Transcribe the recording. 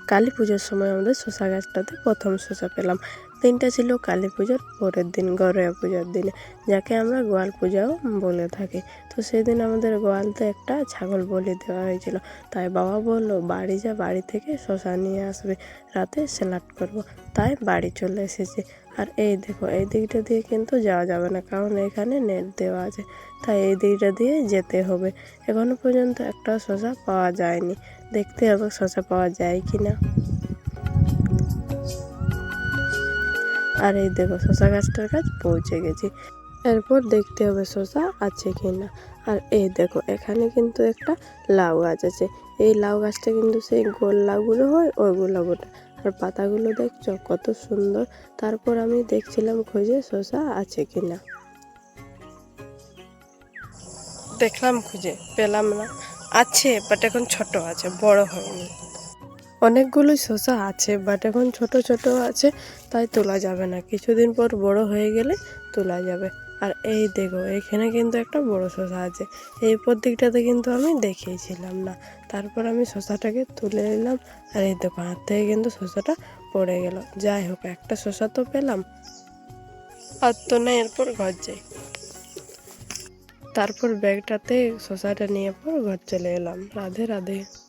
কালী পুজোর সময় আমাদের শশা গাছটাতে প্রথম শশা পেলাম। দিনটা ছিল কালী পুজোর পরের দিন, গড়িয়া পূজার দিনে, যাকে আমরা গোয়াল পূজাও বলে থাকি। তো সেদিন আমাদের গোয়ালতে একটা ছাগল বলি দেওয়া হয়েছিল। তাই বাবা বললো বাড়ি যা, বাড়ি থেকে শশা নিয়ে আসবে, রাতে স্যালাড করব। তাই বাড়ি চলে এসেছি। আর এই দেখো, এই দিকটা দিয়ে কিন্তু যাওয়া যাবে না, কারণ এখানে নেট দেওয়া আছে। তাই এই দিকটা দিয়ে যেতে হবে। এখনো পর্যন্ত একটা শশা পাওয়া যায়নি। দেখতে হবে শশা পাওয়া যায় কি না। আর এই দেখো, শশা গাছটার কাছে পৌঁছে গেছি। এরপর দেখতে হবে শশা আছে কি না। আর এই দেখো, এখানে কিন্তু একটা লাউ গাছ আছে। এই লাউ গাছটা কিন্তু সেই গোল লাউগুলো হয়, ওইগুলো বটে। আর পাতাগুলো দেখছো কত সুন্দর। তারপর আমি দেখছিলাম খুঁজে শশা আছে কি না। দেখলাম খুঁজে, পেলাম না। আছে, বাট এখন ছোট আছে, বড় হয়নি। অনেকগুলোই শসা আছে, বাট এখন ছোট ছোট আছে, তাই তোলা যাবে না। কিছুদিন পর বড় হয়ে গেলে তোলা যাবে। আর এই দেখো, এখানে কিন্তু একটা বড় শসা আছে। এই দিকটাতে কিন্তু আমি দেখিয়েছিলাম না। তারপর আমি শসাটাকে তুলে নিলাম। আর এই দেখো, হাত থেকে কিন্তু শসাটা পড়ে গেল। যাই হোক, একটা শসা তো পেলাম। আর তো না, এরপর ঘর যাই। তারপর ব্যাগটাতে শসাটা নিয়ে পর ঘর চলে এলাম। রাধে রাধে।